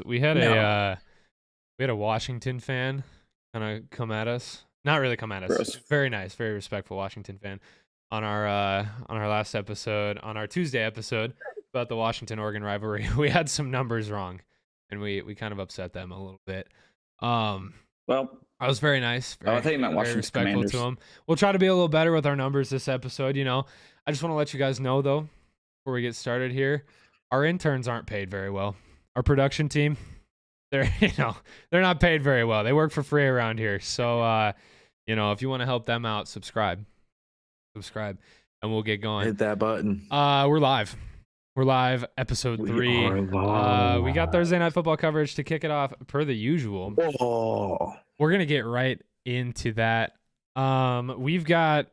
we had a Washington fan kind of come at us. Not really come at us. Gross. Very nice, very respectful Washington fan on our last episode, on our Tuesday episode about the Washington-Oregon rivalry. We had some numbers wrong, and we kind of upset them a little bit. Well, I was very nice, I thought you meant very Washington respectful Commanders. to him. We'll try to be a little better with our numbers this episode. I just want to let you guys know though, before we get started here, our interns aren't paid very well. Our production team, they're not paid very well. They work for free around here. So if you want to help them out, subscribe, and we'll get going. Hit that button. We're live. We're live, episode 3. We got Thursday night football coverage to kick it off per the usual. Oh. We're gonna get right into that. We've got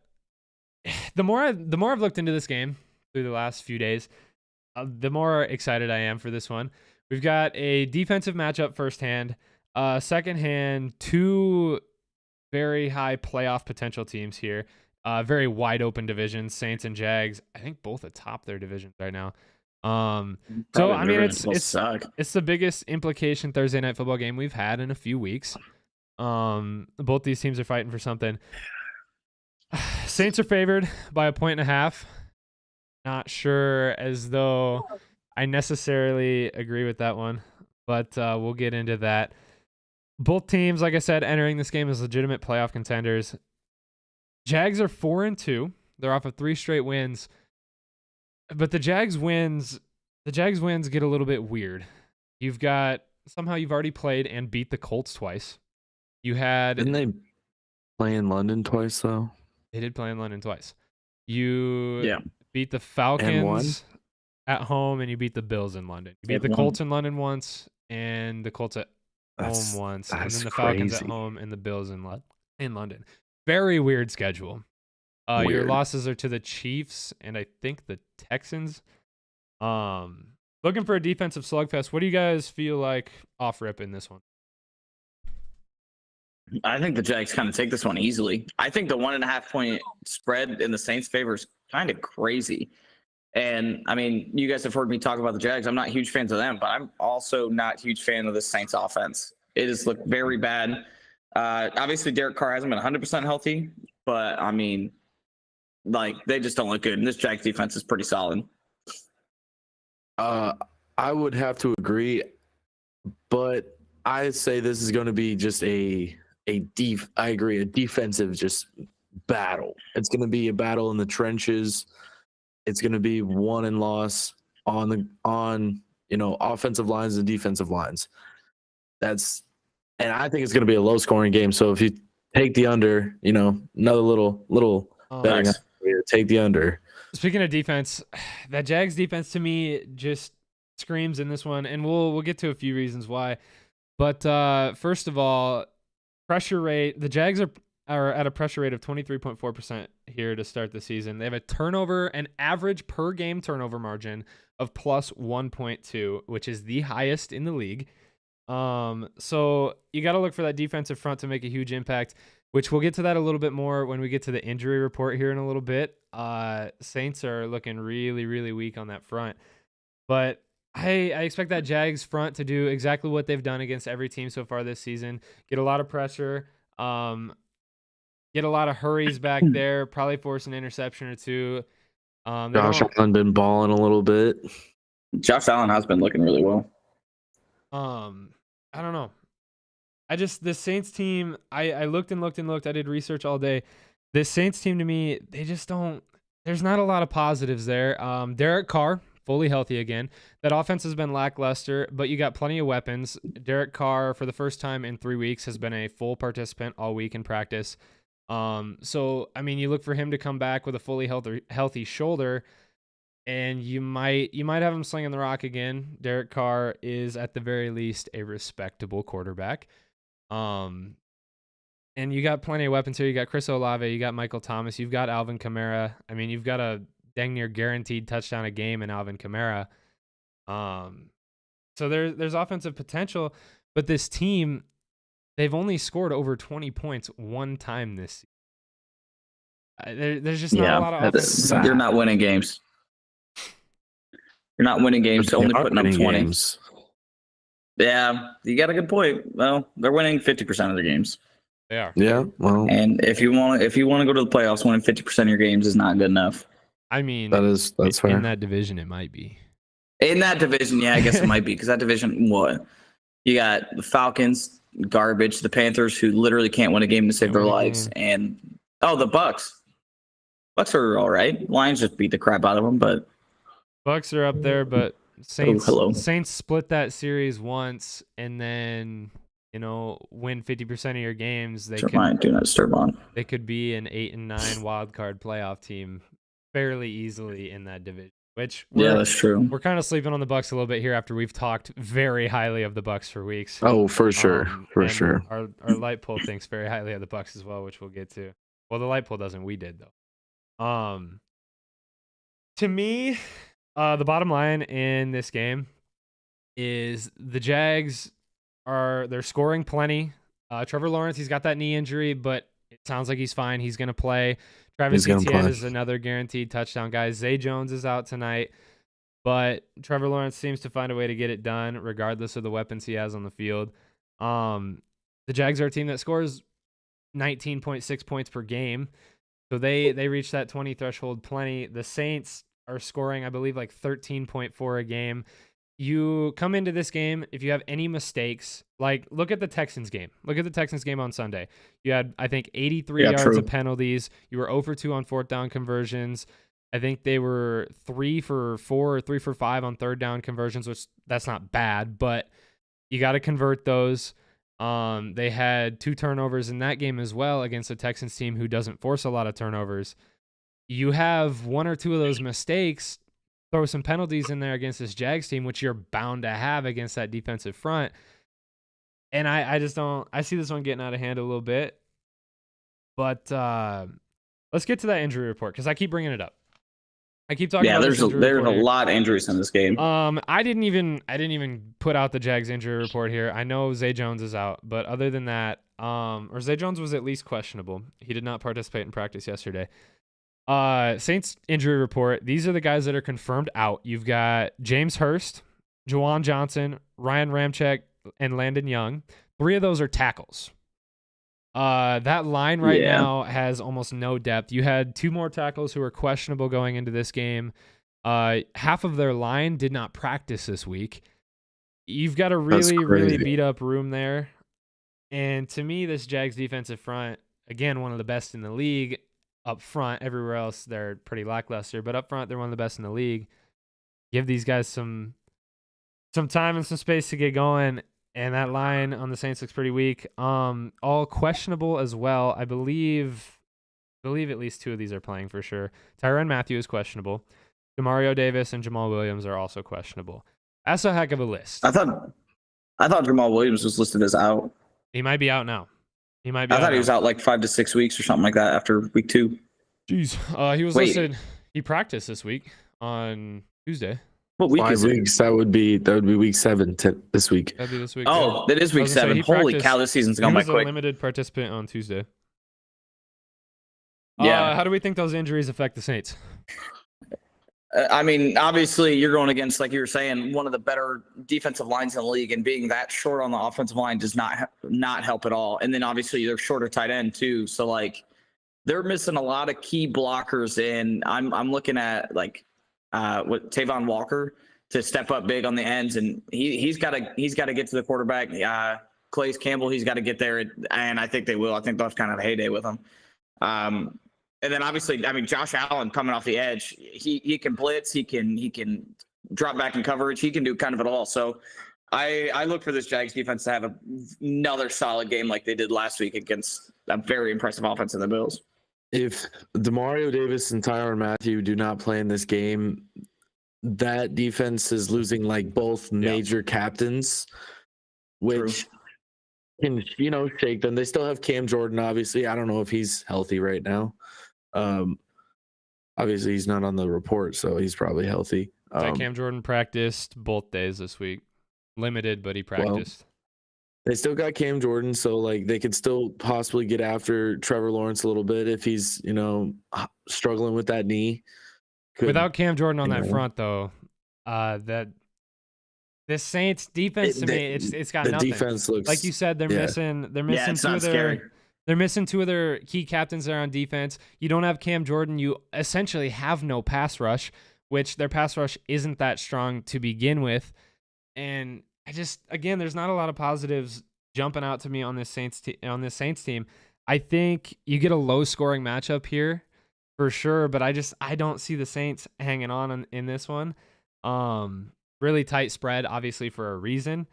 the more I've looked into this game through the last few days, the more excited I am for this one. We've got a defensive matchup firsthand, secondhand, two very high playoff potential teams here. Very wide open divisions, Saints and Jags. I think both atop their divisions right now. So I mean, it's the biggest implication Thursday night football game we've had in a few weeks. Both these teams are fighting for something. Saints are favored by 1.5. Not sure as though I necessarily agree with that one, but we'll get into that. Both teams, like I said, entering this game as legitimate playoff contenders. Jags are 4-2. They're off of 3 straight wins. But the Jags wins get a little bit weird. You've already played and beat the Colts twice. Didn't they play in London twice though? They did play in London twice. You beat the Falcons at home, and you beat the Bills in London. You beat the Colts in London once, and the Colts at home once, and then the Falcons at home, and the Bills in London. Very weird schedule. Your losses are to the Chiefs and I think the Texans. Looking for a defensive slugfest. What do you guys feel like off rip in this one? I think the Jags kind of take this one easily. I think the 1.5 point spread in the Saints' favor is kind of crazy. And I mean, you guys have heard me talk about the Jags. I'm not huge fans of them, but I'm also not huge fan of the Saints offense. It has looked very bad. Obviously, Derek Carr hasn't been 100% healthy, but I mean, they just don't look good. And this Jags defense is pretty solid. I would have to agree, but I say this is going to be just a defensive just battle. It's going to be a battle in the trenches. It's going to be won and loss on offensive lines and defensive lines. And I think it's going to be a low scoring game. So if you take the under, another little betting, take the under. Speaking of defense, that Jags defense to me just screams in this one, and we'll get to a few reasons why. But first of all, pressure rate. The Jags are at a pressure rate of 23.4% here to start the season. They have an average per game turnover margin of plus 1.2, which is the highest in the league. So you got to look for that defensive front to make a huge impact, which we'll get to that a little bit more when we get to the injury report here in a little bit. Saints are looking really, really weak on that front, but I expect that Jags front to do exactly what they've done against every team so far this season. Get a lot of pressure, get a lot of hurries back there, probably force an interception or two. Josh Allen been balling a little bit. Josh Allen has been looking really well. I don't know. The Saints team, I looked and looked and looked. I did research all day. This Saints team to me, they just don't, there's not a lot of positives there. Derek Carr, fully healthy again. That offense has been lackluster, but you got plenty of weapons. Derek Carr, for the first time in 3 weeks, has been a full participant all week in practice. So, I mean, you look for him to come back with a fully healthy shoulder, and you might have him slinging the rock again. Derek Carr is, at the very least, a respectable quarterback. And you got plenty of weapons here. You got Chris Olave, you got Michael Thomas, you've got Alvin Kamara. I mean, you've got a dang near guaranteed touchdown a game in Alvin Kamara. So there's offensive potential, but this team, they've only scored over 20 points one time this season. There's just not a lot of offense. You're not winning games. You're not winning games. Only putting up 20. Yeah, you got a good point. Well, they're winning 50% of their games, They are. Yeah, well, and if you want to go to the playoffs, winning 50% of your games is not good enough. I mean, that's fair. in that division, it might be. In that division, yeah, I guess it might be because that division, what you got the Falcons, garbage, the Panthers, who literally can't win a game to save their lives, and the Bucks. Bucks are all right. Lions just beat the crap out of them, but Bucks are up there, but Saints hello. Saints split that series once and then, win 50% of your games. Do not disturb on. They could be an 8 and 9 wild card playoff team fairly easily in that division. Which that's true. We're kind of sleeping on the Bucks a little bit here after we've talked very highly of the Bucks for weeks. Oh, for sure, for sure. Our light poll thinks very highly of the Bucks as well, which we'll get to. Well, the light poll doesn't. We did though. To me, the bottom line in this game is the Jags they're scoring plenty. Trevor Lawrence, he's got that knee injury, but it sounds like he's fine. He's going to play. Travis Etienne is another guaranteed touchdown guy. Zay Jones is out tonight, but Trevor Lawrence seems to find a way to get it done regardless of the weapons he has on the field. The Jags are a team that scores 19.6 points per game. So they reach that 20 threshold plenty. The Saints are scoring, I believe, like 13.4 a game. You come into this game, if you have any mistakes, like look at the Texans game. Look at the Texans game on Sunday. You had, I think, 83 yards of penalties. You were 0 for 2 on fourth down conversions. I think they were 3 for 4 or 3 for 5 on third down conversions, which that's not bad, but you got to convert those. They had 2 turnovers in that game as well against a Texans team who doesn't force a lot of turnovers. You have 1 or 2 of those mistakes, throw some penalties in there against this Jags team, which you're bound to have against that defensive front. And I just don't, I see this one getting out of hand a little bit. But let's get to that injury report because I keep bringing it up. I keep talking about there's a lot of injuries in this game. I didn't even put out the Jags injury report here. I know Zay Jones is out, but other than that, or Zay Jones was at least questionable. He did not participate in practice yesterday. Saints injury report. These are the guys that are confirmed out. You've got James Hurst, Juwan Johnson, Ryan Ramczyk, and Landon Young. 3 of those are tackles. That line right now has almost no depth. You had 2 more tackles who were questionable going into this game. Half of their line did not practice this week. You've got a really beat up room there. And to me, this Jags defensive front, again, one of the best in the league. Up front, everywhere else they're pretty lackluster, but up front they're one of the best in the league. Give these guys some time and some space to get going. And that line on the Saints looks pretty weak. All questionable as well. I believe at least 2 of these are playing for sure. Tyrann Mathieu is questionable. Demario Davis and Jamal Williams are also questionable. That's a heck of a list. I thought Jamal Williams was listed as out. He might be out now. I thought he was out like 5 to 6 weeks or something like that after week 2. Jeez. He was listed. He practiced this week on Tuesday. What week 5 is weeks? That would be week 7 this week. That'd be this week. Oh, that is week 7. Holy cow, this season's gone by quick. He was a limited participant on Tuesday. Yeah. How do we think those injuries affect the Saints? I mean, obviously, you're going against, like you were saying, one of the better defensive lines in the league, and being that short on the offensive line does not help at all. And then obviously, they're shorter tight end too, so like they're missing a lot of key blockers. And I'm looking at like Tavon Walker to step up big on the ends, and he's got to get to the quarterback. Calais Campbell, he's got to get there, and I think they will. I think they'll have kind of a heyday with him. And then obviously, I mean, Josh Allen coming off the edge, he can blitz, he can drop back in coverage, he can do kind of it all. So I look for this Jags defense to have another solid game like they did last week against a very impressive offense in the Bills. If Demario Davis and Tyrann Mathieu do not play in this game, that defense is losing like both major captains, which can shake them. They still have Cam Jordan, obviously. I don't know if he's healthy right now. Obviously he's not on the report, so he's probably healthy. Cam Jordan practiced both days this week. Limited, but he practiced. They still got Cam Jordan, so like they could still possibly get after Trevor Lawrence a little bit if he's, struggling with that knee. Without Cam Jordan on that front though, that The Saints defense to me, it's got the nothing. defense looks Like you said, they're missing it's two not of their scary. they're missing two of their key captains there on defense. You don't have Cam Jordan. You essentially have no pass rush, which their pass rush isn't that strong to begin with. And again, there's not a lot of positives jumping out to me on this Saints team. I think you get a low scoring matchup here for sure, but I don't see the Saints hanging on in this one. Really tight spread, obviously for a reason.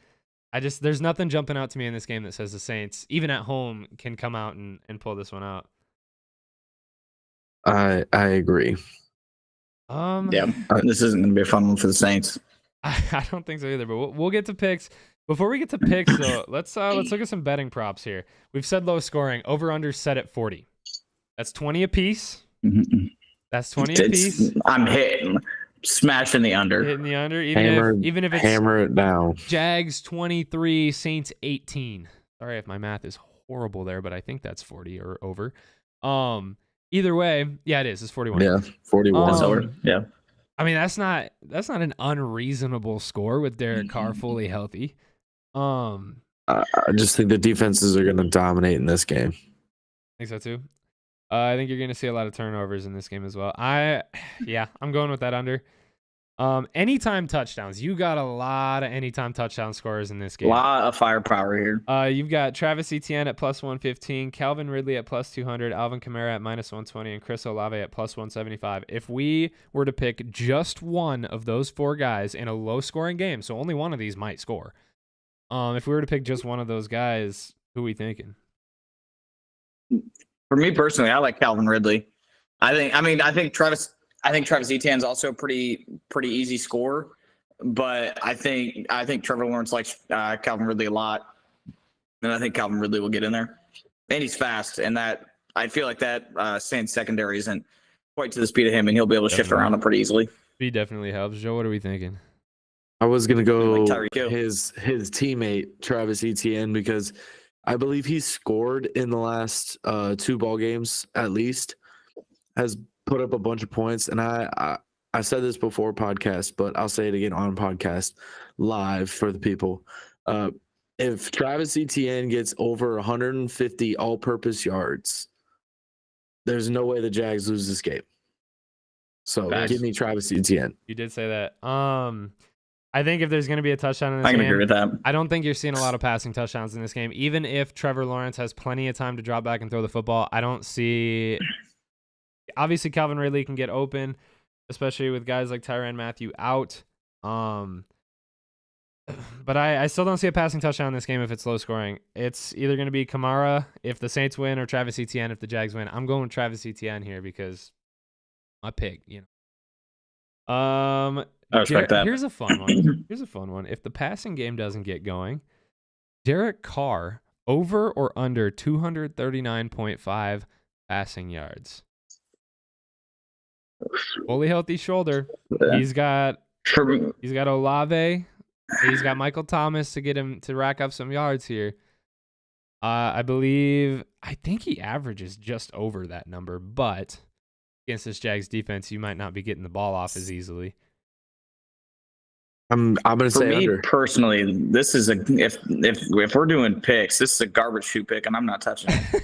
There's nothing jumping out to me in this game that says the Saints, even at home, can come out and pull this one out. I agree. This isn't going to be a fun one for the Saints. I don't think so either, but we'll get to picks. Before we get to picks, though, let's look at some betting props here. We've said low scoring, over under set at 40. That's 20 apiece. That's 20 apiece. I'm smashing the under. Hitting the under, even if it's hammer it down. Jags 23, Saints 18. Sorry if my math is horrible there, but I think that's 40 or over. Either way, yeah, it is. It's 41. Yeah, 41. That's over. Yeah. I mean, that's not an unreasonable score with Derek Carr fully healthy. I just think the defenses are going to dominate in this game. I think so too. I think you're going to see a lot of turnovers in this game as well. I'm going with that under. Anytime touchdowns. You got a lot of anytime touchdown scorers in this game. A lot of firepower here. You've got Travis Etienne at plus 115, Calvin Ridley at plus 200, Alvin Kamara at minus 120, and Chris Olave at plus 175. If we were to pick just one of those four guys in a low-scoring game, so only one of these might score. If we were to pick just one of those guys, who are we thinking? For me personally, I like Calvin Ridley. I think Travis Etienne's also a pretty easy score, but I think Trevor Lawrence likes Calvin Ridley a lot, and I think Calvin Ridley will get in there. And he's fast, and that I feel like that Saints secondary isn't quite to the speed of him, and he'll be able to shift around them pretty easily. Speed definitely helps. Joe, what are we thinking? I was gonna go like Tyreek Hill. his teammate Travis Etienne because I believe he scored in the last two ball games at least. Has put up a bunch of points, and I said this before podcast, but I'll say it again on podcast live for the people. If Travis Etienne gets over 150 all-purpose yards, there's no way the Jags lose this game. So give me Travis Etienne. You did say that. I think if there's going to be a touchdown in this I can game, agree with that. I don't think you're seeing a lot of passing touchdowns in this game. Even if Trevor Lawrence has plenty of time to drop back and throw the football, I don't see. Obviously, Calvin Ridley can get open, especially with guys like Tyrann Mathieu out. But I still don't see a passing touchdown in this game if it's low scoring. It's either going to be Kamara if the Saints win or Travis Etienne if the Jags win. I'm going with Travis Etienne here because my pick, I respect that. Here's a fun one. If the passing game doesn't get going, Derek Carr over or under 239.5 passing yards. Fully healthy shoulder. He's got Olave. He's got Michael Thomas to get him to rack up some yards here. I think he averages just over that number, but against this Jags defense, you might not be getting the ball off as easily. I'm gonna say for me under. Personally, this is if we're doing picks, this is a garbage shoe pick, and I'm not touching it.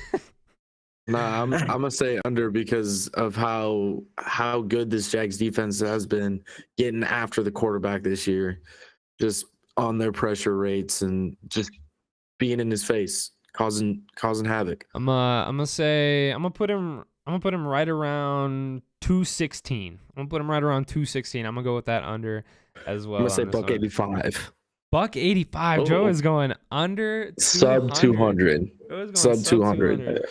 Nah, I'm gonna say under because of how good this Jags defense has been getting after the quarterback this year, just on their pressure rates and just being in his face, causing havoc. I'm gonna put him right around 216. I'm gonna put him right around 216. I'm gonna go with that under as well. I'm gonna say buck 85. Buck 85. Oh. Joe is going under 200. Sub 200. Sub 200.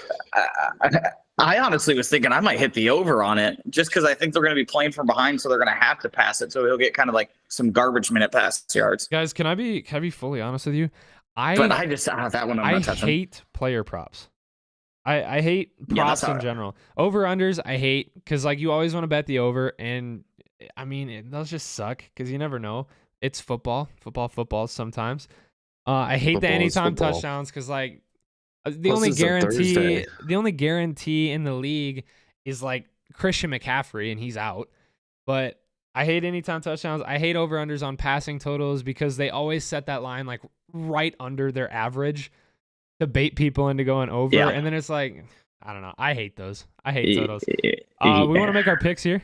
I honestly was thinking I might hit the over on it just because I think they're going to be playing from behind, so they're going to have to pass it. So he'll get kind of like some garbage minute pass yards. Guys, can I be fully honest with you? That one I'm not touching. Hate player props. I hate props in general. Over unders I hate because like you always want to bet the over, and I mean those just suck because you never know. It's football sometimes. I hate the anytime touchdowns because like the only guarantee in the league is like Christian McCaffrey and he's out. But I hate anytime touchdowns. I hate over-unders on passing totals because they always set that line like right under their average to bait people into going over. Yeah. And then it's like, I don't know. I hate those. I hate Y- totals. y- We want yeah. to make our picks here.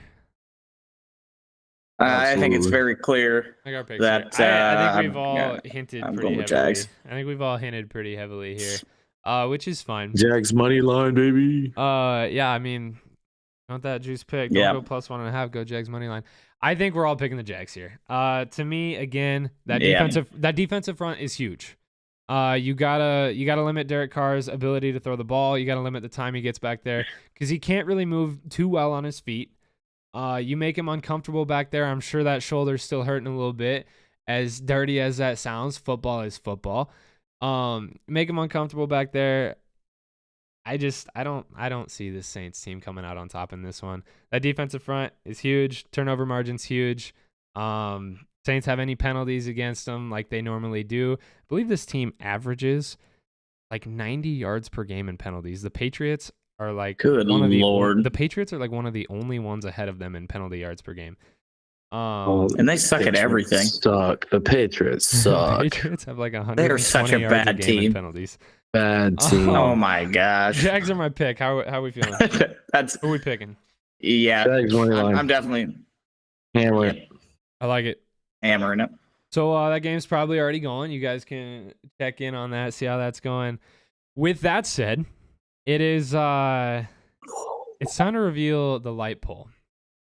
I think it's Absolutely. very clear. Make our picks That, here. I think we've I'm- all yeah, hinted I'm pretty going with heavily. Jags. I think we've all hinted pretty heavily here, which is fine. Jags money line, baby. Yeah, I mean, want that juice pick? Don't Yeah. go plus 1.5. Go Jags money line. I think we're all picking the Jags here. To me, again, that Yeah. defensive front is huge. You gotta limit Derek Carr's ability to throw the ball. You gotta limit the time he gets back there because he can't really move too well on his feet. You make him uncomfortable back there. I'm sure that shoulder's still hurting a little bit. As dirty as that sounds, football is football. Make him uncomfortable back there. I don't see this Saints team coming out on top in this one. That defensive front is huge. Turnover margin's huge. Saints have any penalties against them like they normally do. I believe this team averages like 90 yards per game in penalties. The Patriots are like Good Lord. the Patriots are like one of the only ones ahead of them in penalty yards per game. And they suck at Patriots everything. Suck. The Patriots The suck. Patriots have like 100 They are such a yards bad a game in team. penalties. Bad team. Oh my gosh. Jags are my pick. How are we feeling? That's Who are we picking? yeah. Jags money line. I'm definitely Hammer it. I like it. hammering it. So that game's probably already going. You guys can check in on that, see how that's going. With that said, it is it's time to reveal the light poll.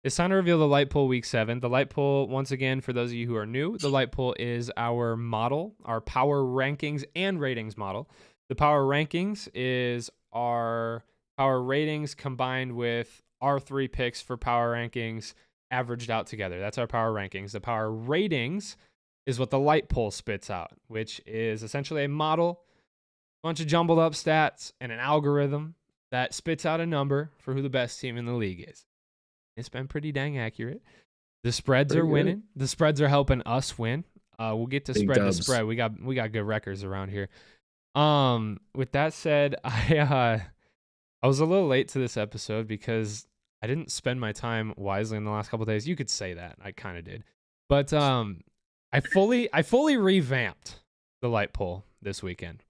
It's time to reveal the light poll week 7. The light poll, once again, for those of you who are new, the light poll is our model, our power rankings and ratings model. The power rankings is our power ratings combined with our 3 picks for power rankings averaged out together. That's our power rankings. The power ratings is what the light poll spits out, which is essentially a model, a bunch of jumbled up stats, and an algorithm that spits out a number for who the best team in the league is. It's been pretty dang accurate. The spreads are winning. The spreads are helping us win. We'll get to Big spread dubs. to spread. We got good records around here. With that said, I was a little late to this episode because I didn't spend my time wisely in the last couple of days. You could say that. I kind of did. But I fully revamped the light poll this weekend.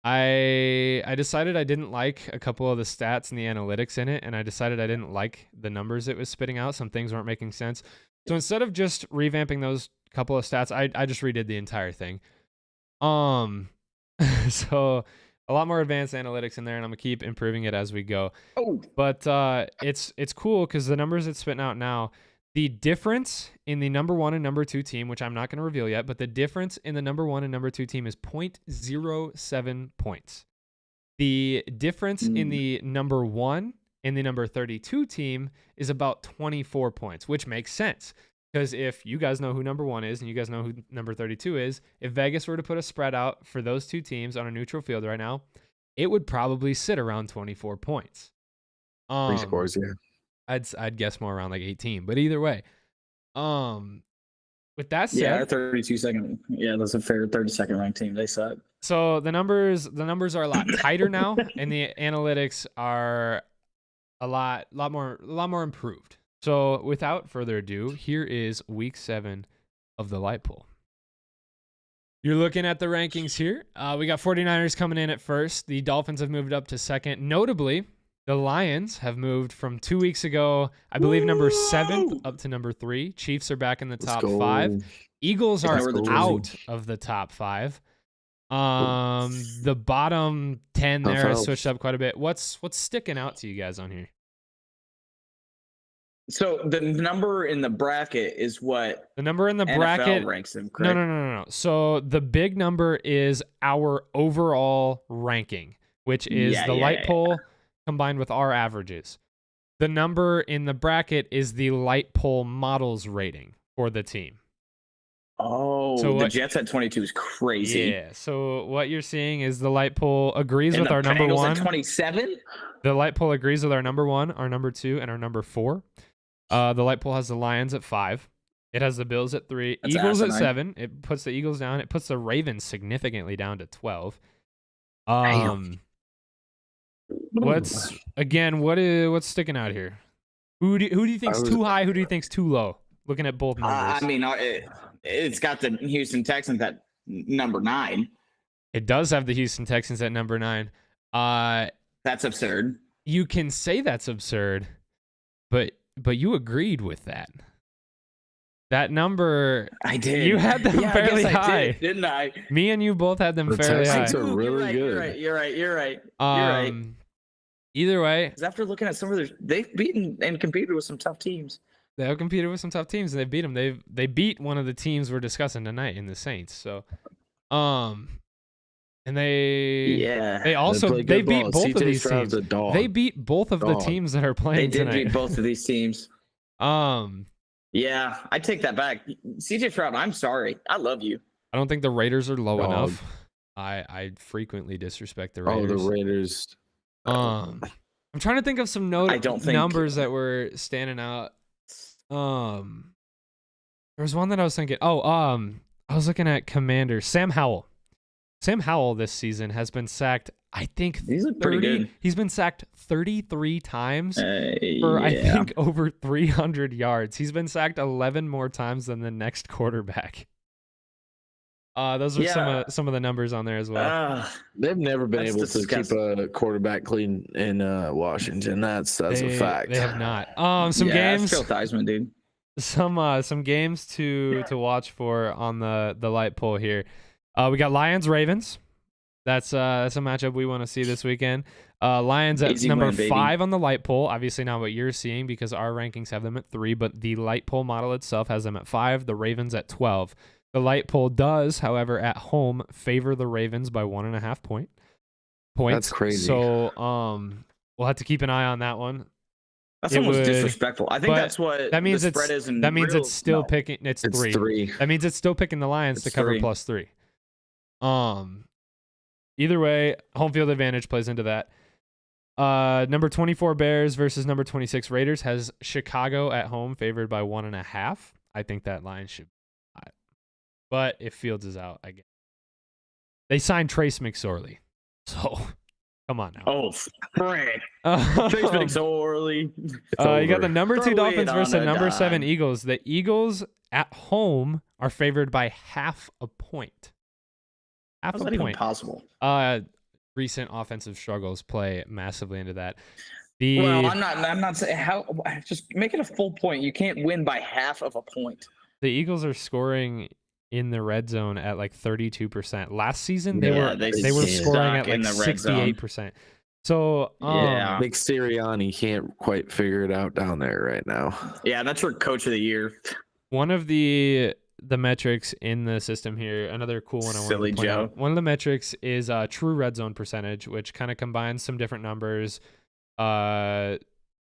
I decided I didn't like a couple of the stats and the analytics in it, and I decided I didn't like the numbers it was spitting out. Some things weren't making sense. So instead of just revamping those couple of stats, I just redid the entire thing. So a lot more advanced analytics in there, and I'm gonna keep improving it as we go. Oh, But it's cool because the numbers it's spitting out now, the difference in the number 1 and number 2 team, which I'm not going to reveal yet, but the difference in the number 1 and number 2 team is 0.07 points. The difference in the number 1 and the number 32 team is about 24 points, which makes sense. Because if you guys know who number 1 is and you guys know who number 32 is, if Vegas were to put a spread out for those 2 teams on a neutral field right now, it would probably sit around 24 points. 3 scores, yeah. I'd guess more around like 18, but either way, with that said, yeah, 32-second. Yeah, that's a fair 32nd ranked team. They suck. so the numbers are a lot tighter now, and the analytics are a lot more improved. So without further ado, here is week 7 of the light poll. You're looking at the rankings here. We got 49ers coming in at first. The Dolphins have moved up to second. Notably, the Lions have moved from 2 weeks ago, I believe, number 7 up to number 3. Chiefs are back in the top 5. Eagles are out of the top 5. The bottom 10 there has switched up quite a bit. What's sticking out to you guys on here? So the number in the bracket is what The number in the NFL bracket ranks them, correct? No. So the big number is our overall ranking, which is the light poll combined with our averages. The number in the bracket is the light poll models rating for the team. Oh, So the Jets at 22 is crazy. Yeah. So what you're seeing is the light poll agrees And with the our number Bengals 1. at 27? The light poll agrees with our number 1, our number 2, and our number 4. The light poll has the Lions at 5. It has the Bills at 3. That's Eagles asinine. at 7. It puts the Eagles down. It puts the Ravens significantly down to 12. What's sticking out here? Who do you think's too high? Who do you think's too low? Looking at both numbers. I mean, it's got the Houston Texans at number 9. It does have the Houston Texans at number 9. That's absurd. You can say that's absurd, but you agreed with that. That number, I did. You had them fairly high, didn't I? Me and you both had them The fairly high. Texans are really good. You're right. Either way, because after looking at some of they've beaten and competed with some tough teams. they have competed with some tough teams and they beat them. They beat one of the teams we're discussing tonight in the Saints. So, and they also they beat both of these teams. They beat both of the teams that are playing tonight. They did beat both of these teams. Yeah, I take that back. CJ Stroud, I'm sorry. I love you. I don't think the Raiders are low enough. I frequently disrespect the Raiders. Oh, the Raiders. I'm trying to think of some numbers that were standing out. There was one that I was thinking. I was looking at Commander Sam Howell. Sam Howell this season has been sacked, I think, These look pretty good. He's been sacked 33 times for, I think, over 300 yards. He's been sacked 11 more times than the next quarterback. Those are some of the numbers on there as well. They've never been able to keep a quarterback clean in Washington. That's a fact. They have not. Some games. Phil Theismann, dude. Some games to watch for on the light pole here. We got Lions Ravens. That's a matchup we want to see this weekend. Lions at number 5 on the light pole. Obviously not what you're seeing because our rankings have them at 3, but the light pole model itself has them at 5. The Ravens at 12. The light pole does, however, at home favor the Ravens by 1.5 points. That's crazy. So we'll have to keep an eye on that one. That's almost disrespectful. I think that's what that means. The spread is in that means real, it's still no. picking. It's 3. 3. That means it's still picking the Lions to cover 3. +3. Either way, home field advantage plays into that. Number 24 Bears versus number 26 Raiders has Chicago at home favored by 1.5. I think that line should be high. But if Fields is out, I guess. They signed Trace McSorley. So, come on now. Oh, frick. Trace McSorley. You got the number 2 Dolphins versus the number 7 dime. Eagles. The Eagles at home are favored by 0.5 point. How's that even possible? Recent offensive struggles play massively into that. Well, I'm not saying how. Just make it a full point. You can't win by 0.5 point. The Eagles are scoring in the red zone at like 32%. Last season they were scoring at like 68%. So Nick Sirianni can't quite figure it out down there right now. Yeah, that's for Coach of the Year. One of the metrics in the system here, another cool one I want to point out. One of the metrics is true red zone percentage, which kind of combines some different numbers,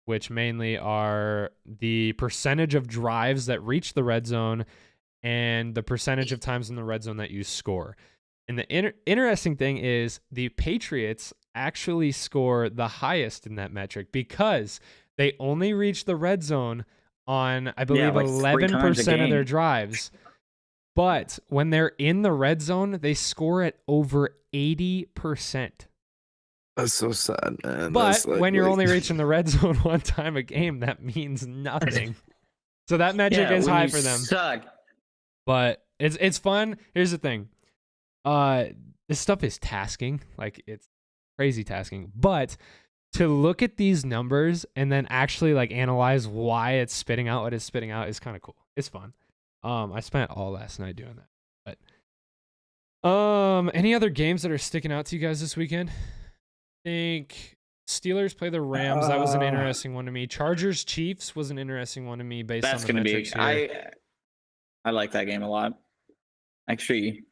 which mainly are the percentage of drives that reach the red zone and the percentage of times in the red zone that you score. And the interesting thing is the Patriots actually score the highest in that metric because they only reach the red zone on, I believe, 11% of their drives. But when they're in the red zone, they score at over 80%. That's so sad, man. But when you're only reaching the red zone one time a game, that means nothing. So that metric is high for them. Suck. But it's fun. Here's the thing. This stuff is tasking. Like, it's crazy tasking. But to look at these numbers and then actually like analyze why it's spitting out what it's spitting out is kind of cool. It's fun. I spent all last night doing that. But any other games that are sticking out to you guys this weekend? I think Steelers play the Rams. That was an interesting one to me. Chargers Chiefs was an interesting one to me based on the metrics here. I like that game a lot. Actually,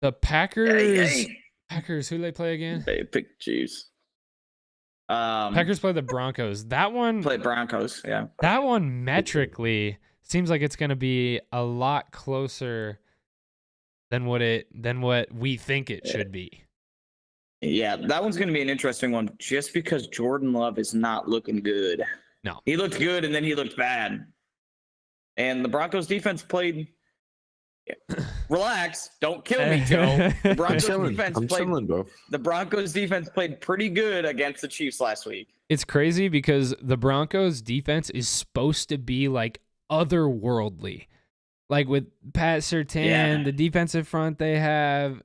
the Packers. Packers, who do they play again? They pick Chiefs. Packers play the Broncos. That one play Broncos, yeah. That one metrically seems like it's going to be a lot closer than what we think it should be. Yeah, that one's going to be an interesting one just because Jordan Love is not looking good. No. He looked good and then he looked bad. And the Broncos defense played Relax. Don't kill me, Joe. The Broncos I'm chilling, bro. The Broncos defense played pretty good against the Chiefs last week. It's crazy because the Broncos defense is supposed to be like otherworldly. Like with Pat Surtain, the defensive front they have,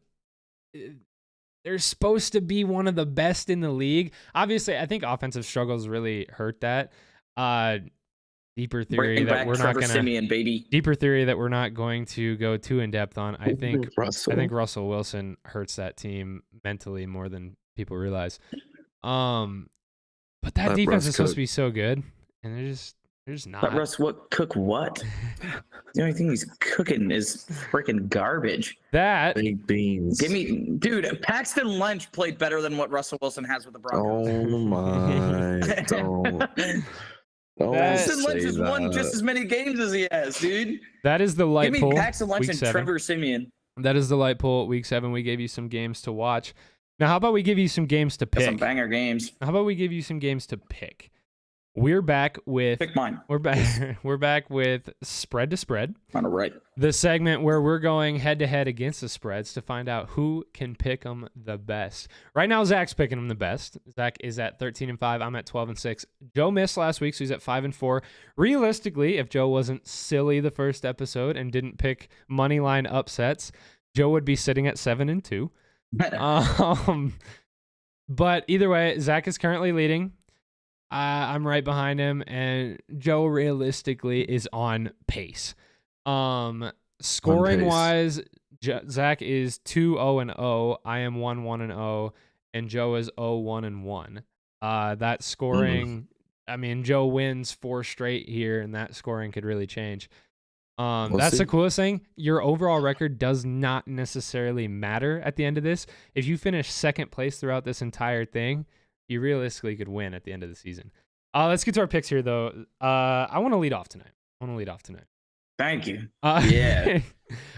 they're supposed to be one of the best in the league. Obviously, I think offensive struggles really hurt that. Deeper theory that we're not going to deeper theory that we're not going to go too in depth on. I think Russell Wilson hurts that team mentally more than people realize. But that defense is supposed to be so good, and they're just not. But Russ, what? The only thing he's cooking is freaking garbage. That baked beans. Dude, Paxton Lynch played better than what Russell Wilson has with the Broncos. Oh my! Paxton Lynch has won just as many games as he has, dude. That is the light pull. Give me Paxton Lynch and Trevor Siemian. That is the light pull. Week 7, we gave you some games to watch. Now, how about we give you some games to pick? Some banger games. How about we give you some games to pick? We're back with pick mine. We're back with spread to spread. On the right. The segment where we're going head to head against the spreads to find out who can pick them the best. Right now, Zach's picking them the best. Zach is at 13-5. I'm at 12-6. Joe missed last week, so he's at 5-4. Realistically, if Joe wasn't silly the first episode and didn't pick money line upsets, Joe would be sitting at 7-2. But either way, Zach is currently leading. I'm right behind him, and Joe realistically is on pace. Scoring wise, Zach is 2-0-0. I am 1-1-0, and Joe is 0-1-1. That scoring, I mean, Joe wins 4 straight here, and that scoring could really change. That's the coolest thing. Your overall record does not necessarily matter at the end of this. If you finish second place throughout this entire thing, you realistically could win at the end of the season. Let's get to our picks here, though. I want to lead off tonight. Thank you. Yeah.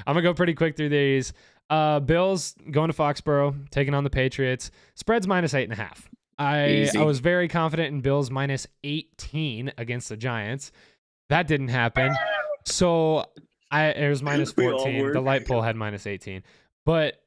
I'm going to go pretty quick through these. Bills going to Foxborough, taking on the Patriots. Spread's -8.5. I was very confident in Bills -18 against the Giants. That didn't happen. So it was -14. The light pole had -18. But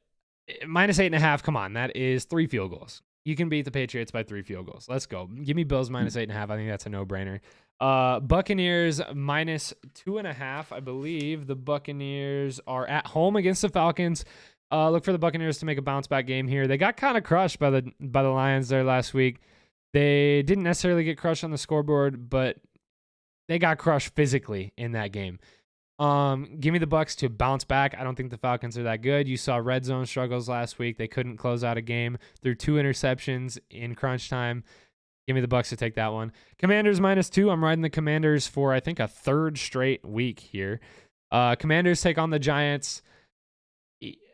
-8.5, come on. That is 3 field goals. You can beat the Patriots by 3 field goals. Let's go. Give me Bills -8.5. I think that's a no-brainer. Buccaneers -2.5. I believe the Buccaneers are at home against the Falcons. Look for the Buccaneers to make a bounce-back game here. They got kind of crushed by the Lions there last week. They didn't necessarily get crushed on the scoreboard, but they got crushed physically in that game. Give me the Bucs to bounce back. I don't think the Falcons are that good. You saw red zone struggles last week. They couldn't close out a game through 2 interceptions in crunch time. Give me the Bucs to take that one. Commanders -2. I'm riding the Commanders for, I think, a 3rd straight week here. Commanders take on the Giants.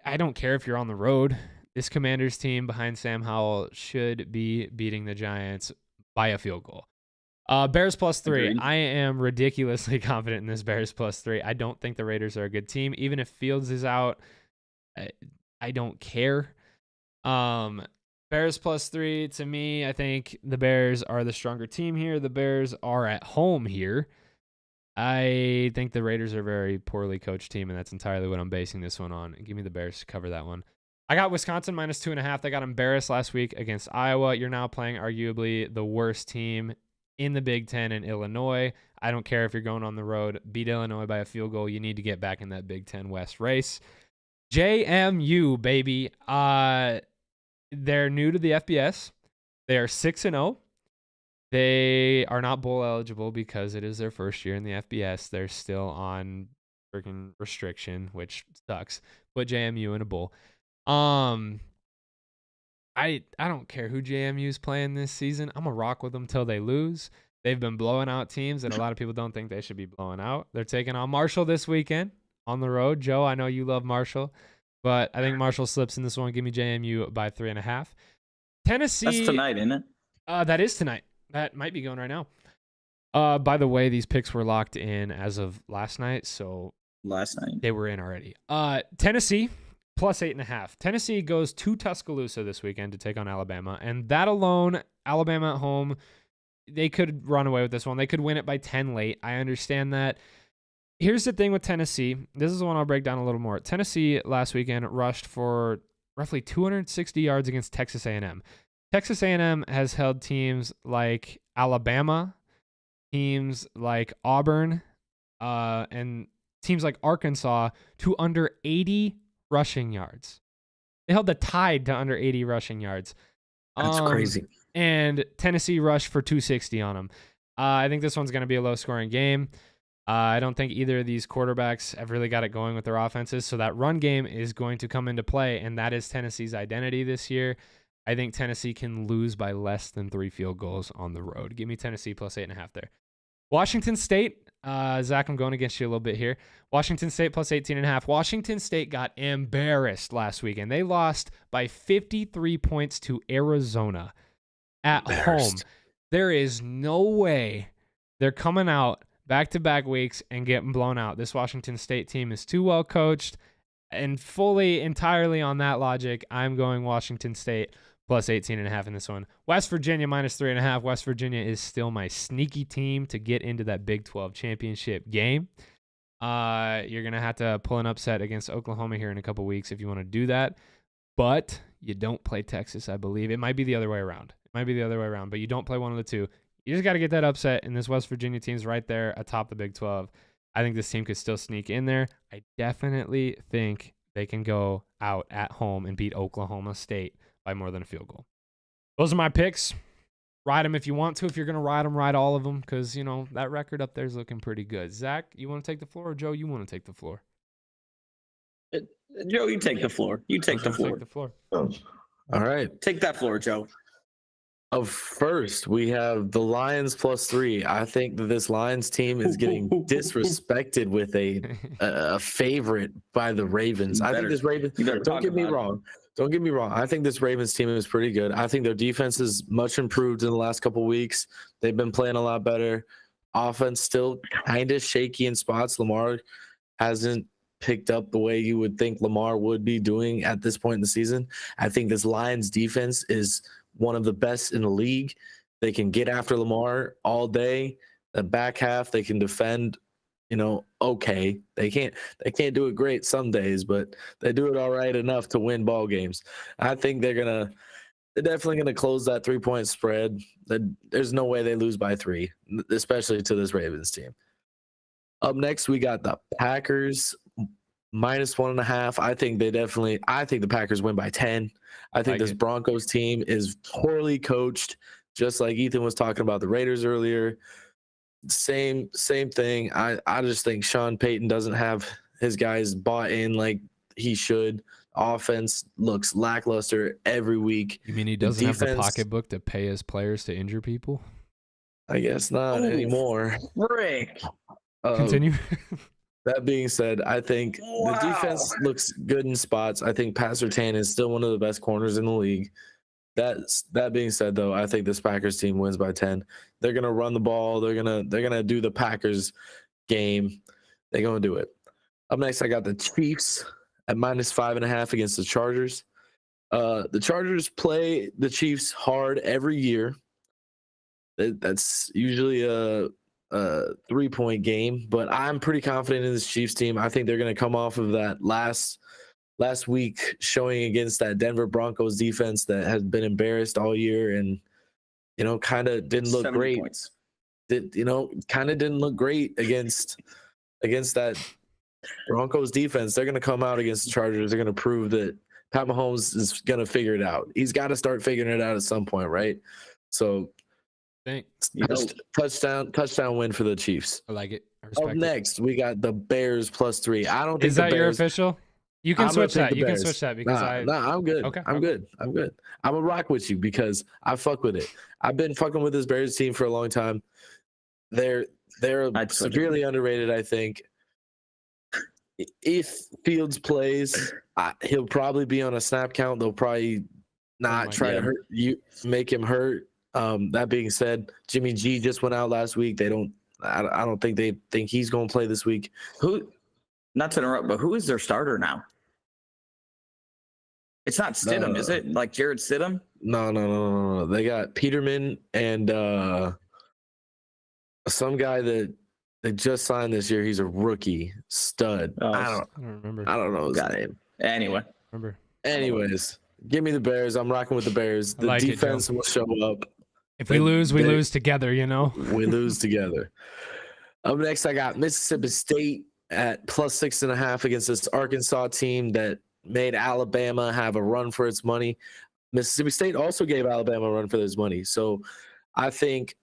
I don't care if you're on the road. This Commanders team behind Sam Howell should be beating the Giants by a field goal. Bears +3. Agreed. I am ridiculously confident in this Bears +3. I don't think the Raiders are a good team. Even if Fields is out, I don't care. Bears +3 to me. I think the Bears are the stronger team here. The Bears are at home here. I think the Raiders are a very poorly coached team, and that's entirely what I'm basing this one on. Give me the Bears to cover that one. I got Wisconsin -2.5. They got embarrassed last week against Iowa. You're now playing arguably the worst team in the Big Ten in Illinois. I don't care if you're going on the road. Beat Illinois by a field goal. You need to get back in that Big Ten West race. JMU, baby. They're new to the FBS. They are 6-0. They are not bowl eligible because it is their first year in the FBS. They're still on freaking restriction, which sucks. Put JMU in a bowl. I don't care who JMU's playing this season. I'm going to rock with them till they lose. They've been blowing out teams that a lot of people don't think they should be blowing out. They're taking on Marshall this weekend on the road. Joe, I know you love Marshall, but I think Marshall slips in this one. Give me JMU by 3.5. Tennessee. That's tonight, isn't it? That is tonight. That might be going right now. By the way, these picks were locked in as of last night, so they were in already. Tennessee +8.5. Tennessee goes to Tuscaloosa this weekend to take on Alabama, and that alone, Alabama at home, they could run away with this one. They could win it by 10 late. I understand that. Here's the thing with Tennessee. This is the one I'll break down a little more. Tennessee last weekend rushed for roughly 260 yards against Texas A&M. Texas A&M has held teams like Alabama, teams like Auburn, and teams like Arkansas to under 80 rushing yards. They held the Tide to under 80 rushing yards. That's crazy. And Tennessee rushed for 260 on them. I think this one's going to be a low-scoring game. I don't think either of these quarterbacks have really got it going with their offenses, so that run game is going to come into play, and that is Tennessee's identity this year. I think Tennessee can lose by less than 3 field goals on the road. Give me Tennessee plus 8.5 there. Washington State, Zach, I'm going against you a little bit here. Washington State plus 18.5. Washington State got embarrassed last weekend. They lost by 53 points to Arizona at home. There is no way they're coming out back-to-back weeks and getting blown out. This Washington State team is too well coached, and entirely on that logic, I'm going Washington State plus 18.5 in this one. West Virginia minus 3.5. West Virginia is still my sneaky team to get into that Big 12 championship game. You're going to have to pull an upset against Oklahoma here in a couple weeks if you want to do that, but you don't play Texas, I believe. It might be the other way around. But you don't play one of the two. You just got to get that upset, and this West Virginia team's right there atop the Big 12. I think this team could still sneak in there. I definitely think they can go out at home and beat Oklahoma State by more than a field goal. Those are my picks. Ride them if you want to. If you're going to ride them, ride all of them, because, that record up there is looking pretty good. Zach, you want to take the floor, or Joe, you want to take the floor? Joe, you take the floor. You take the floor. Take the floor. Oh. All right. Take that floor, Joe. First, we have the Lions plus 3. I think that this Lions team is getting disrespected with a favorite by the Ravens. I think this Ravens. Don't get me wrong. Don't get me wrong. I think this Ravens team is pretty good. I think their defense is much improved in the last couple of weeks. They've been playing a lot better. Offense still kind of shaky in spots. Lamar hasn't picked up the way you would think Lamar would be doing at this point in the season. I think this Lions defense is one of the best in the league. They can get after Lamar all day. The back half, they can defend, okay. They can't do it great some days, but they do it all right enough to win ball games. I think they're definitely gonna close that 3-point spread. There's no way they lose by 3, especially to this Ravens team. Up next, we got the Packers minus 1.5. I think the Packers win by 10. I think this Broncos team is poorly coached, just like Ethan was talking about the Raiders earlier. Same thing. I just think Sean Payton doesn't have his guys bought in like he should. Offense looks lackluster every week. You mean he doesn't have the pocketbook to pay his players to injure people? I guess not anymore. Frick. Continue. That being said, I think the defense looks good in spots. I think Pat Surtain is still one of the best corners in the league. That being said, though, I think this Packers team wins by 10. They're gonna run the ball. They're gonna do the Packers game. They're gonna do it. Up next, I got the Chiefs at minus 5.5 against the Chargers. The Chargers play the Chiefs hard every year. That's usually a 3-point game, but I'm pretty confident in this Chiefs team. I think they're going to come off of that last week showing against that Denver Broncos defense that has been embarrassed all year and kind of didn't look great. Kind of didn't look great against that Broncos defense. They're going to come out against the Chargers. They're going to prove that Pat Mahomes is going to figure it out. He's got to start figuring it out at some point, right? So touchdown win for the Chiefs. I like it. Up next, we got the Bears plus 3. I don't think is that your official? You can switch that. You can switch that because I'm good. Okay, I'm good. I'm gonna rock with you because I fuck with it. I've been fucking with this Bears team for a long time. They're severely underrated, I think. If Fields plays, he'll probably be on a snap count. They'll probably not try to make him hurt. That being said, Jimmy G just went out last week. I don't think they think he's going to play this week. Not to interrupt, but who is their starter now? It's not Stidham, is it? Like Jared Stidham? No. They got Peterman and some guy that They just signed this year. He's a rookie stud. Oh, I I don't remember. don't know his got it. name. Anyway, Remember. Anyways, give me the Bears. I'm rocking with the Bears. I The like it, Joe. defense will show up. If we lose, we lose together, you know? We lose together. Up next, I got Mississippi State at +6.5 against this Arkansas team that made Alabama have a run for its money. Mississippi State also gave Alabama a run for its money. So I think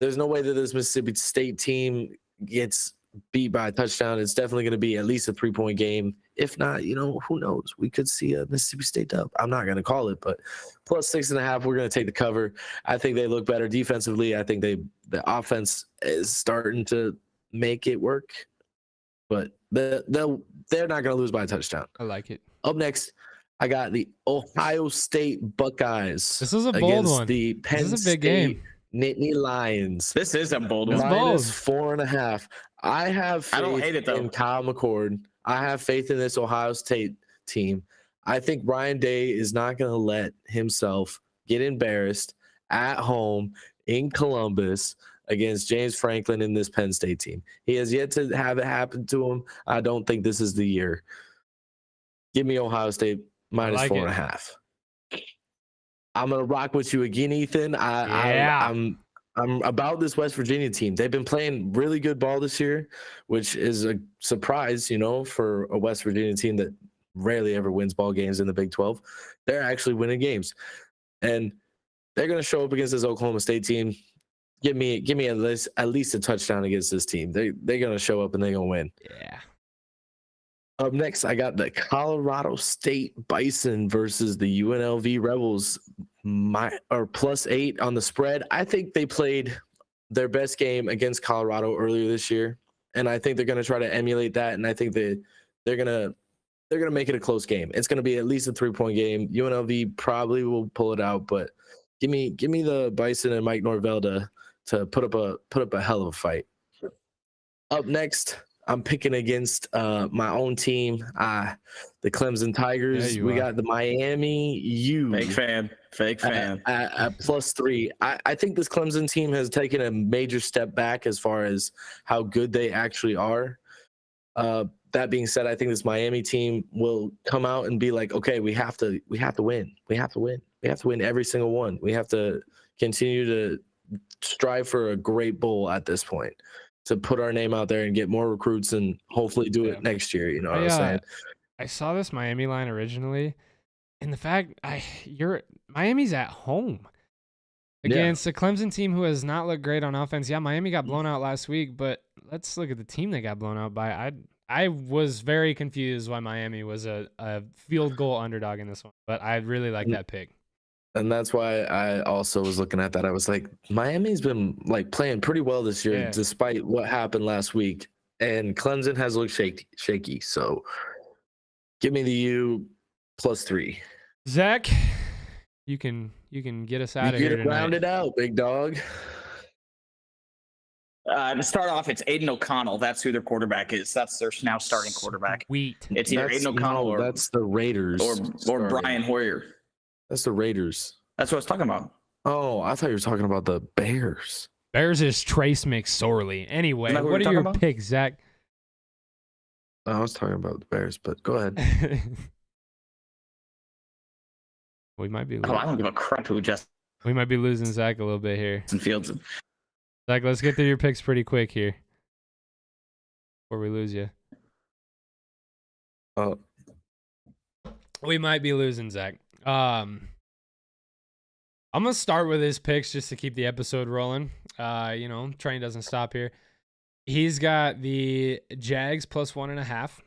there's no way that this Mississippi State team gets beat by a touchdown. It's definitely going to be at least a 3-point game. If not, who knows? We could see a Mississippi State dub. I'm not going to call it, but +6.5, we're going to take the cover. I think they look better defensively. I think the offense is starting to make it work, but they're not going to lose by a touchdown. I like it. Up next, I got the Ohio State Buckeyes. This is a bold one. The Penn This is a big State game. Nittany Lions. this is a bold This one. is bold. -4.5. I have faith I don't hate it, though. in Kyle McCord. I have faith in this Ohio State team. I think Ryan Day is not going to let himself get embarrassed at home in Columbus against James Franklin in this Penn State team. He has yet to have it happen to him. I don't think this is the year. Give me Ohio State -4.5. I'm gonna rock with you again, Ethan. I'm about this West Virginia team. They've been playing really good ball this year, which is a surprise, for a West Virginia team that rarely ever wins ball games in the Big 12. They're actually winning games, and they're gonna show up against this Oklahoma State team. Give me at least a touchdown against this team. They're gonna show up and they're gonna win. Yeah. Up next, I got the Colorado State Bison versus the UNLV Rebels. +8 on the spread. I think they played their best game against Colorado earlier this year, and I think they're going to try to emulate that. And I think they're going to make it a close game. It's going to be at least a 3-point game. UNLV probably will pull it out, but give me the Bison and Mike Norvell to put up a hell of a fight. Up next, I'm picking against my own team, the Clemson Tigers. We got the Miami U. Fake fan. At +3. I think this Clemson team has taken a major step back as far as how good they actually are. That being said, I think this Miami team will come out and be like, okay, we have to win. We have to win. We have to win every single one. We have to continue to strive for a great bowl at this point, to put our name out there and get more recruits and hopefully do it next year. You know what I'm saying? I saw this Miami line originally, and the fact Miami's at home against a Clemson team who has not looked great on offense. Yeah, Miami got blown out last week, but let's look at the team they got blown out by. I was very confused why Miami was a field goal underdog in this one, but I really like that pick. And that's why I also was looking at that. I was like, Miami's been playing pretty well this year, despite what happened last week. And Clemson has looked shaky. So give me the U +3. Zach, you can get us out of here tonight. Round it out, big dog. To start off, it's Aiden O'Connell. That's who their quarterback is. That's their now starting quarterback. Sweet. It's either Aiden O'Connell or that's the Raiders or Brian Hoyer. That's the Raiders. That's what I was talking about. Oh, I thought you were talking about the Bears. Bears is Trace McSorley. Anyway, what are your picks, Zach? I was talking about the Bears, but go ahead. We might be. I don't give a crap who just. We might be losing Zach a little bit here. Fields. Zach, let's get through your picks pretty quick here before we lose you. Oh, we might be losing Zach. I'm gonna start with his picks just to keep the episode rolling. Train doesn't stop here. He's got the Jags +1.5.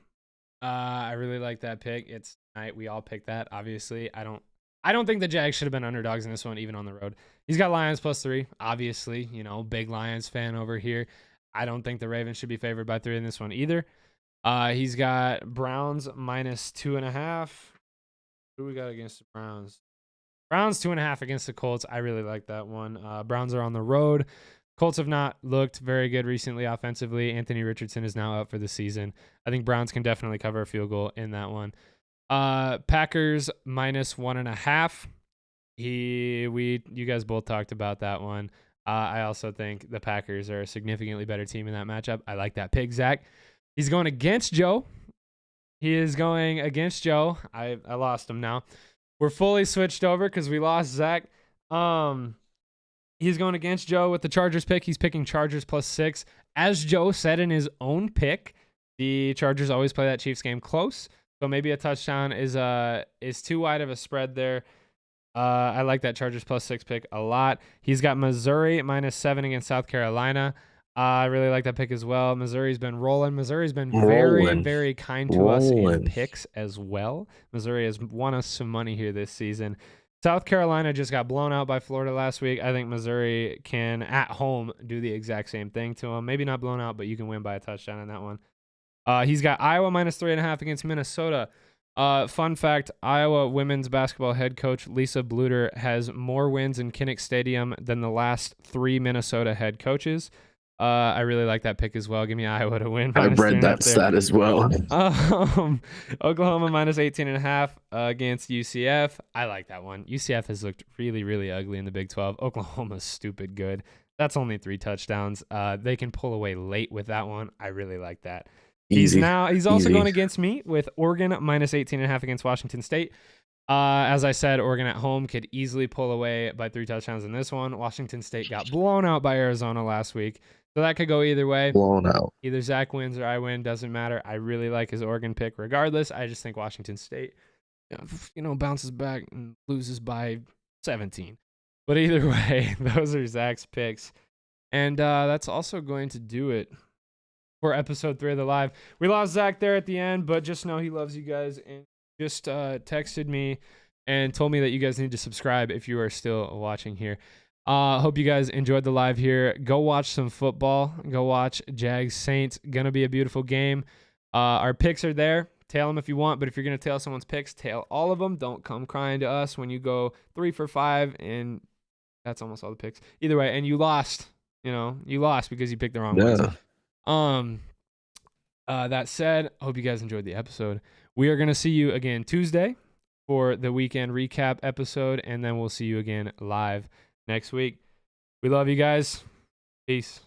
I really like that pick. It's night. We all picked that. Obviously, I don't think the Jags should have been underdogs in this one, even on the road. He's got Lions +3. Obviously, big Lions fan over here. I don't think the Ravens should be favored by 3 in this one either. He's got Browns -2.5. Who we got against the Browns? Browns 2.5 against the Colts. I really like that one. Browns are on the road. Colts have not looked very good recently offensively. Anthony Richardson is now out for the season. I think Browns can definitely cover a field goal in that one. Packers -1.5. You guys both talked about that one. I also think the Packers are a significantly better team in that matchup. I like that pick, Zach. He's going against Joe. He is going against Joe. I lost him now. We're fully switched over because we lost Zach. He's going against Joe with the Chargers pick. He's picking Chargers +6. As Joe said in his own pick, the Chargers always play that Chiefs game close. So maybe a touchdown is too wide of a spread there. I like that Chargers +6 pick a lot. He's got Missouri -7 against South Carolina. I really like that pick as well. Missouri's been rolling. Missouri's been very, very kind to us in picks as well. Missouri has won us some money here this season. South Carolina just got blown out by Florida last week. I think Missouri can, at home, do the exact same thing to them. Maybe not blown out, but you can win by a touchdown in that one. He's got Iowa -3.5 against Minnesota. Fun fact, Iowa women's basketball head coach Lisa Bluter has more wins in Kinnick Stadium than the last 3 Minnesota head coaches. I really like that pick as well. Give me Iowa to win. I've read that stat as well. Oklahoma -18.5 against UCF. I like that one. UCF has looked really, really ugly in the Big 12. Oklahoma's stupid good. That's only 3 touchdowns. They can pull away late with that one. I really like that. He's also going against me with Oregon -18.5 against Washington State. As I said, Oregon at home could easily pull away by 3 touchdowns in this one. Washington State got blown out by Arizona last week, so that could go either way. Blown out. Either Zach wins or I win, doesn't matter. I really like his Oregon pick regardless. I just think Washington State, bounces back and loses by 17. But either way, those are Zach's picks. And that's also going to do it for episode 3 of the live. We lost Zach there at the end, but just know he loves you guys and just texted me and told me that you guys need to subscribe if you are still watching here. Hope you guys enjoyed the live here. Go watch some football. Go watch Jags Saints. Gonna be a beautiful game. Our picks are there. Tail them if you want, but if you're gonna tail someone's picks, tail all of them. Don't come crying to us when you go 3 for 5 and that's almost all the picks. Either way, and you lost. You lost because you picked the wrong ones. That said, I hope you guys enjoyed the episode. We are going to see you again Tuesday for the weekend recap episode, and then we'll see you again live next week. We love you guys. Peace.